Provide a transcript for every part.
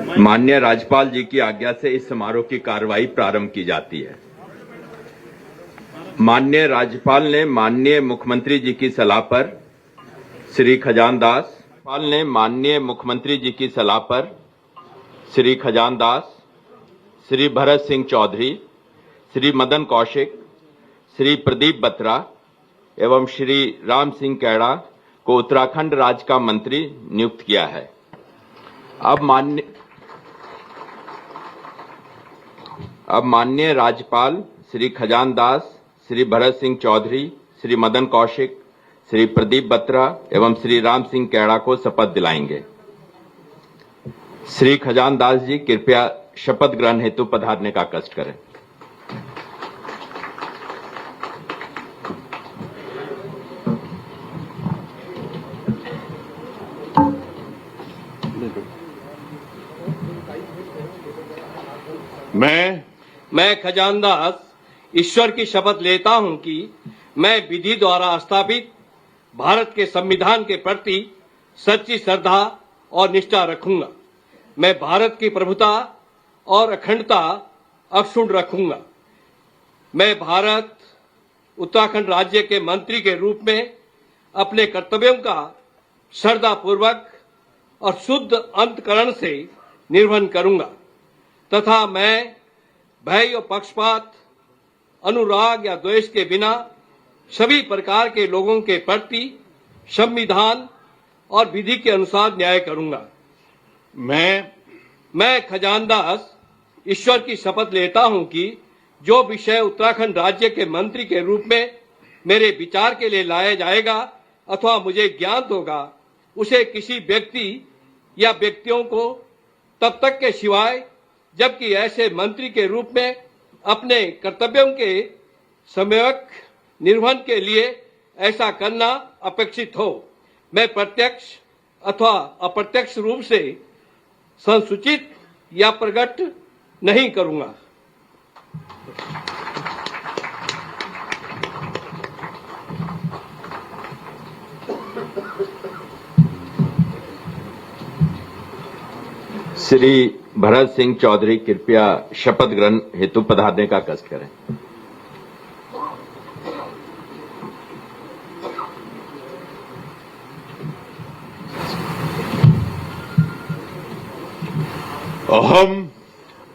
माननीय राज्यपाल जी की आज्ञा से इस समारोह की कार्रवाई प्रारंभ की जाती है। माननीय राज्यपाल ने माननीय मुख्यमंत्री जी की सलाह पर श्री खजानदास, श्री भरत सिंह चौधरी, श्री मदन कौशिक, श्री प्रदीप बत्रा एवं श्री राम सिंह कैड़ा को उत्तराखंड राज्य का मंत्री नियुक्त किया है। अब माननीय राज्यपाल श्री खजानदास, श्री भरत सिंह चौधरी, श्री मदन कौशिक, श्री प्रदीप बत्रा एवं श्री राम सिंह कैड़ा को शपथ दिलाएंगे। श्री खजानदास जी कृपया शपथ ग्रहण हेतु पधारने का कष्ट करें। मैं खजानदास ईश्वर की शपथ लेता हूं कि मैं विधि द्वारा स्थापित भारत के संविधान के प्रति सच्ची श्रद्धा और निष्ठा रखूंगा। मैं भारत की प्रभुता और अखंडता अक्षुण्ण रखूंगा। मैं भारत उत्तराखंड राज्य के मंत्री के रूप में अपने कर्तव्यों का श्रद्धापूर्वक और शुद्ध अंतःकरण से निर्वहन करूंगा तथा मैं भय और पक्षपात, अनुराग या द्वेष के बिना सभी प्रकार के लोगों के प्रति संविधान और विधि के अनुसार न्याय करूंगा। मैं खजानदास ईश्वर की शपथ लेता हूं कि जो विषय उत्तराखंड राज्य के मंत्री के रूप में मेरे विचार के लिए लाया जाएगा अथवा मुझे ज्ञात होगा, उसे किसी व्यक्ति या व्यक्तियों को तब तक के सिवाय जबकि ऐसे मंत्री के रूप में अपने कर्तव्यों के सम्यक निर्वहन के लिए ऐसा करना अपेक्षित हो, मैं प्रत्यक्ष अथवा अप्रत्यक्ष रूप से संसूचित या प्रकट नहीं करूंगा। श्री भरत सिंह चौधरी कृपया शपथ ग्रहण हेतु पधारने का कष्ट करें।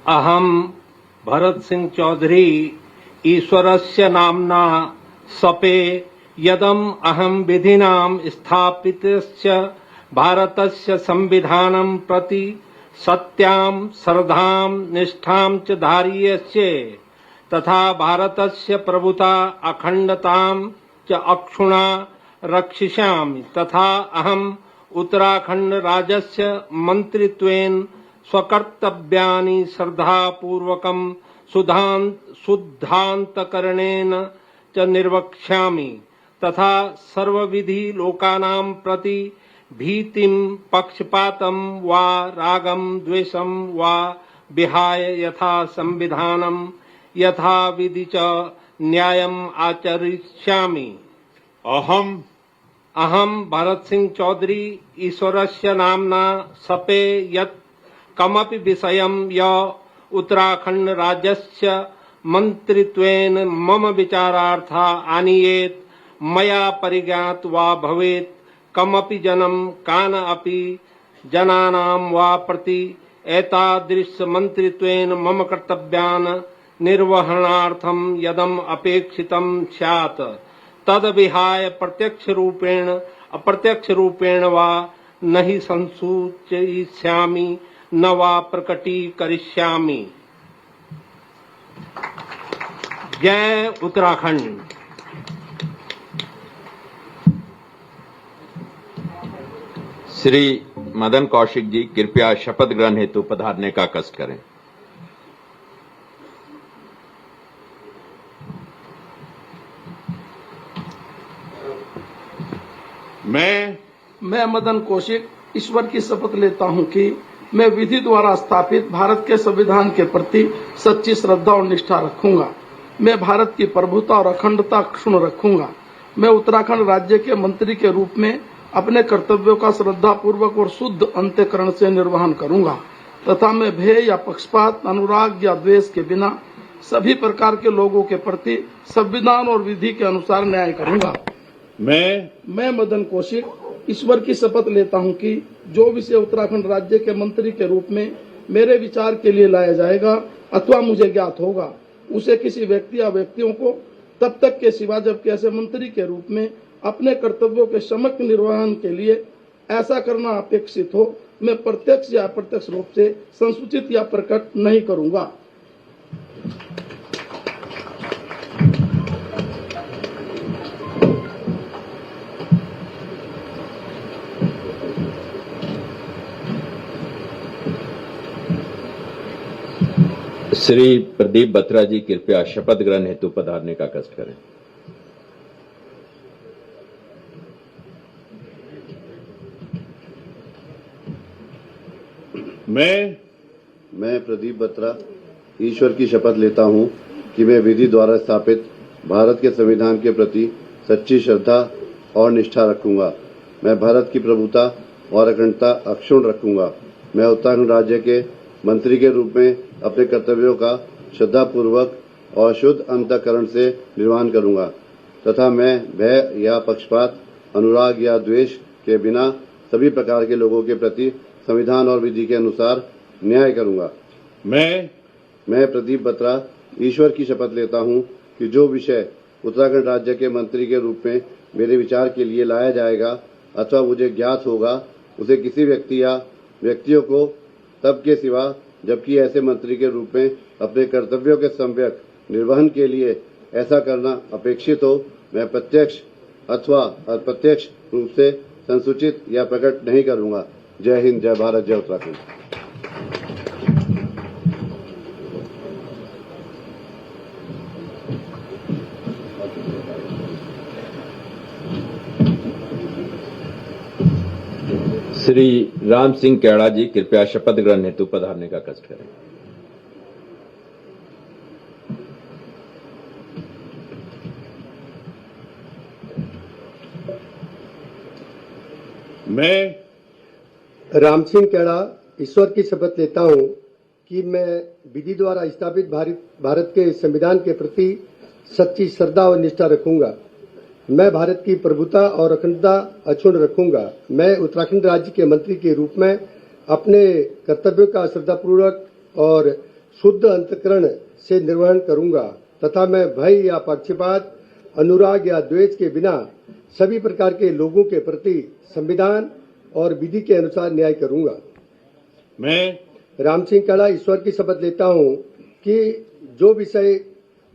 अहम भरत सिंह चौधरी ईश्वरस्य नाम्ना सपे यदम अहम विधिनां स्थापितस्य भारतस्य संविधानं प्रति सत्यां श्रद्धां निष्ठां च धारयिष्ये तथा भारतस्य प्रभुता अखंडतां च अक्षुण्णा रक्षिष्यामि तथा अहम् उत्तराखंड राज्यस्य मन्त्रित्वेन स्वकर्तव्यानि श्रद्धापूर्वकं शुद्धान्तकरणेन च निर्वक्ष्यामि तथा सर्वविधि लोकानां प्रति भीतिं पक्षपातं वा रागं द्वेषं वा विहाय यथा संविधानं यथा विधि च न्यायम् आचरिष्यामि। अहम भरत सिंह चौधरी ईश्वरस्य नाम्ना सपे यत् कमपि विषयं य उत्तराखंड राज्यस्य मन्त्रित्वेन मम विचारार्था आनीयेत् मया परिज्ञात वा भवेत् कमपि जनं कान अपि जनानां वा प्रति एतादृश मन्त्रित्वेन मम कर्तव्यान् निर्वहणार्थं यदम अपेक्षितं स्यात् तद विहाय प्रत्यक्ष रूपेण अप्रत्यक्ष रूपेण वा नहि संसूचयिष्यामि न वा प्रकटीकरिष्यामि। जय उत्तराखंड। श्री मदन कौशिक जी कृपया शपथ ग्रहण हेतु पधारने का कष्ट करें। मैं मदन कौशिक ईश्वर की शपथ लेता हूं कि मैं विधि द्वारा स्थापित भारत के संविधान के प्रति सच्ची श्रद्धा और निष्ठा रखूंगा। मैं भारत की प्रभुता और अखंडता अक्षुण्ण रखूंगा। मैं उत्तराखंड राज्य के मंत्री के रूप में अपने कर्तव्यों का श्रद्धापूर्वक और शुद्ध अंतःकरण से निर्वहन करूंगा तथा मैं भय या पक्षपात, अनुराग या द्वेष के बिना सभी प्रकार के लोगों के प्रति संविधान और विधि के अनुसार न्याय करूंगा। मैं मदन कौशिक ईश्वर की शपथ लेता हूं कि जो विषय उत्तराखंड राज्य के मंत्री के रूप में मेरे विचार के लिए लाया जाएगा अथवा मुझे ज्ञात होगा, उसे किसी व्यक्ति या व्यक्तियों को तब तक के सिवा जबकि ऐसे मंत्री के रूप में अपने कर्तव्यों के समग्र निर्वहन के लिए ऐसा करना अपेक्षित हो, मैं प्रत्यक्ष या अप्रत्यक्ष रूप से संसूचित या प्रकट नहीं करूंगा। श्री प्रदीप बत्रा जी कृपया शपथ ग्रहण हेतु पधारने का कष्ट करें। मैं प्रदीप बत्रा ईश्वर की शपथ लेता हूं कि मैं विधि द्वारा स्थापित भारत के संविधान के प्रति सच्ची श्रद्धा और निष्ठा रखूंगा। मैं भारत की प्रभुता और अखंडता अक्षुण्ण रखूंगा। मैं उत्तराखंड राज्य के मंत्री के रूप में अपने कर्तव्यों का श्रद्धापूर्वक और शुद्ध अंतःकरण से निर्वहन करूंगा तथा मैं भय या पक्षपात, अनुराग या द्वेष के बिना सभी प्रकार के लोगों के प्रति संविधान और विधि के अनुसार न्याय करूंगा। मैं प्रदीप बत्रा ईश्वर की शपथ लेता हूं कि जो विषय उत्तराखंड राज्य के मंत्री के रूप में मेरे विचार के लिए लाया जाएगा अथवा मुझे ज्ञात होगा, उसे किसी व्यक्ति या व्यक्तियों को तब के सिवा जबकि ऐसे मंत्री के रूप में अपने कर्तव्यों के सम्यक निर्वहन के लिए ऐसा करना अपेक्षित हो, मैं प्रत्यक्ष अथवा अप्रत्यक्ष रूप से संसूचित या प्रकट नहीं करूंगा। जय हिंद, जय भारत, जय उत्तराखंड। श्री राम सिंह कैड़ा जी कृपया शपथ ग्रहण हेतु पधारने का कष्ट करें। मैं राम सिंह कैड़ा ईश्वर की शपथ लेता हूं कि मैं विधि द्वारा स्थापित भारत के संविधान के प्रति सच्ची श्रद्धा और निष्ठा रखूंगा। मैं भारत की प्रभुता और अखंडता अक्षुण्ण रखूंगा। मैं उत्तराखंड राज्य के मंत्री के रूप में अपने कर्तव्यों का श्रद्धापूर्वक और शुद्ध अंतःकरण से निर्वहन करूंगा तथा मैं भय या पक्षपात, अनुराग या द्वेष के बिना सभी प्रकार के लोगों के प्रति संविधान और विधि के अनुसार न्याय करूंगा। मैं राम सिंह कैड़ा ईश्वर की शपथ लेता हूं कि जो विषय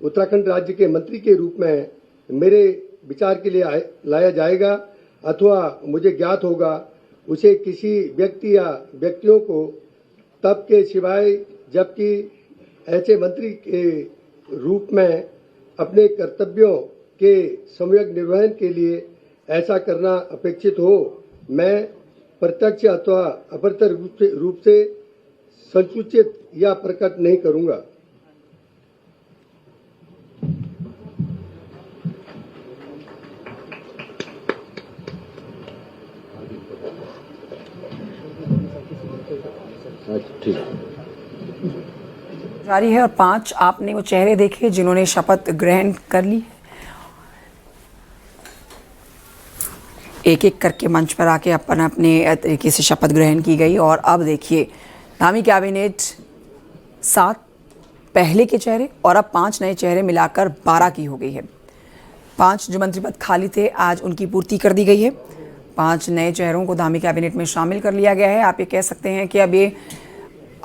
उत्तराखंड राज्य के मंत्री के रूप में मेरे विचार के लिए लाया जाएगा अथवा मुझे ज्ञात होगा, उसे किसी व्यक्ति या व्यक्तियों को तब के सिवाय जबकि ऐसे मंत्री के रूप में अपने कर्तव्यों के सम्यक निर्वहन के लिए ऐसा करना अपेक्षित हो, मैं प्रत्यक्ष अथवा अप्रत्यक्ष रूप से संसूचित या प्रकट नहीं करूंगा। जारी है और 5 आपने वो चेहरे देखे जिन्होंने शपथ ग्रहण कर ली। एक एक करके मंच पर आके अपने तरीके से शपथ ग्रहण की गई और अब देखिए धामी कैबिनेट 7 पहले के चेहरे और अब 5 नए चेहरे मिलाकर 12 की हो गई है। 5 जो मंत्री पद खाली थे आज उनकी पूर्ति कर दी गई है। 5 नए चेहरों को धामी कैबिनेट में शामिल कर लिया गया है। आप ये कह सकते हैं कि अब ये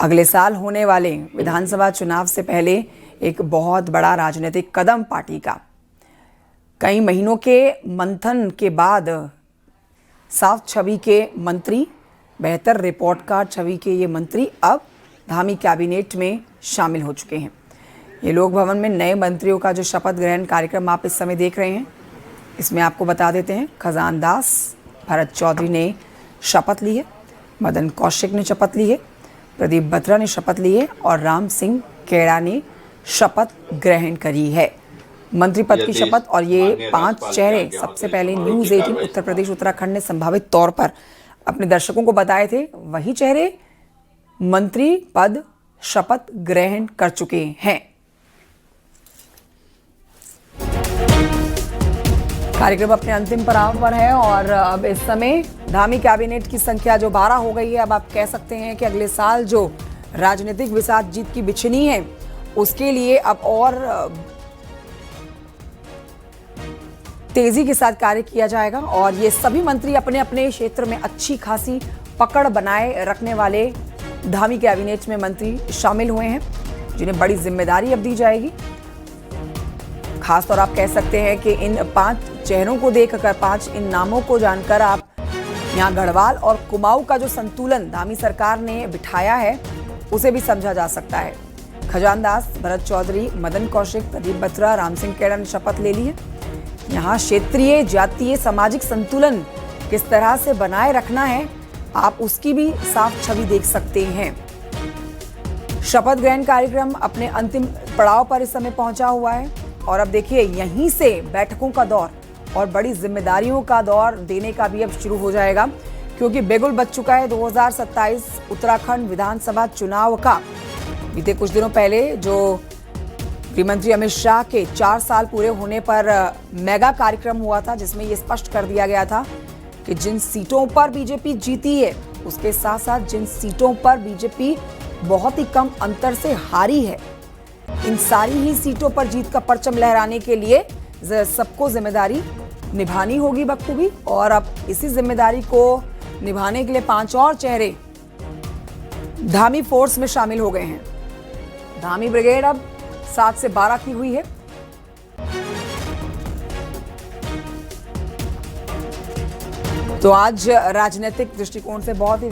अगले साल होने वाले विधानसभा चुनाव से पहले एक बहुत बड़ा राजनीतिक कदम पार्टी का। कई महीनों के मंथन के बाद साफ छवि के मंत्री, बेहतर रिपोर्ट कार्ड छवि के ये मंत्री अब धामी कैबिनेट में शामिल हो चुके हैं। ये लोक भवन में नए मंत्रियों का जो शपथ ग्रहण कार्यक्रम आप इस समय देख रहे हैं, इसमें आपको बता देते हैं खजान दास भरत चौधरी ने शपथ ली है, मदन कौशिक ने शपथ ली है, प्रदीप बत्रा ने शपथ ली है और राम सिंह कैड़ा ने शपथ ग्रहण करी है। मंत्री पद की शपथ और ये 5 चेहरे सबसे पहले न्यूज़ 18 उत्तर प्रदेश उत्तराखंड ने संभावित तौर पर अपने दर्शकों को बताए थे। वही चेहरे मंत्री पद शपथ ग्रहण कर चुके हैं। कार्यक्रम अपने अंतिम पड़ाव पर है और अब इस समय धामी कैबिनेट की संख्या जो 12 हो गई है। अब आप कह सकते हैं कि अगले साल जो राजनीतिक विसात जीत की बिछनी है उसके लिए अब और तेजी के साथ कार्य किया जाएगा और ये सभी मंत्री अपने अपने क्षेत्र में अच्छी खासी पकड़ बनाए रखने वाले धामी कैबिनेट में मंत्री शामिल हुए हैं, जिन्हें बड़ी जिम्मेदारी अब दी जाएगी। खासतौर आप कह सकते हैं कि इन 5 चेहरों को देखकर, 5 इन नामों को जानकर आप यहाँ गढ़वाल और कुमाऊं का जो संतुलन धामी सरकार ने बिठाया है उसे भी समझा जा सकता है। खजानदास, भरत चौधरी, मदन कौशिक, प्रदीप बत्रा, राम सिंह कैड़ा ने शपथ ले ली है। यहाँ क्षेत्रीय, जातीय, सामाजिक संतुलन किस तरह से बनाए रखना है आप उसकी भी साफ छवि देख सकते हैं। शपथ ग्रहण कार्यक्रम अपने अंतिम पड़ाव पर इस समय पहुंचा हुआ है और अब देखिए यहीं से बैठकों का दौर और बड़ी जिम्मेदारियों का दौर देने का भी अब शुरू हो जाएगा, क्योंकि बिगुल बज चुका है 2027 उत्तराखंड विधानसभा चुनाव का। बीते कुछ दिनों पहले जो गृहमंत्री अमित शाह के 4 साल पूरे होने पर मेगा कार्यक्रम हुआ था, जिसमें यह स्पष्ट कर दिया गया था कि जिन सीटों पर बीजेपी जीती है उसके साथ साथ जिन सीटों पर बीजेपी बहुत ही कम अंतर से हारी है, इन सारी ही सीटों पर जीत का परचम लहराने के लिए सबको जिम्मेदारी निभानी होगी बखूबी। और अब इसी जिम्मेदारी को निभाने के लिए 5 और चेहरे धामी फोर्स में शामिल हो गए हैं। धामी ब्रिगेड अब 7 से 12 की हुई है। तो आज राजनीतिक दृष्टिकोण से बहुत ही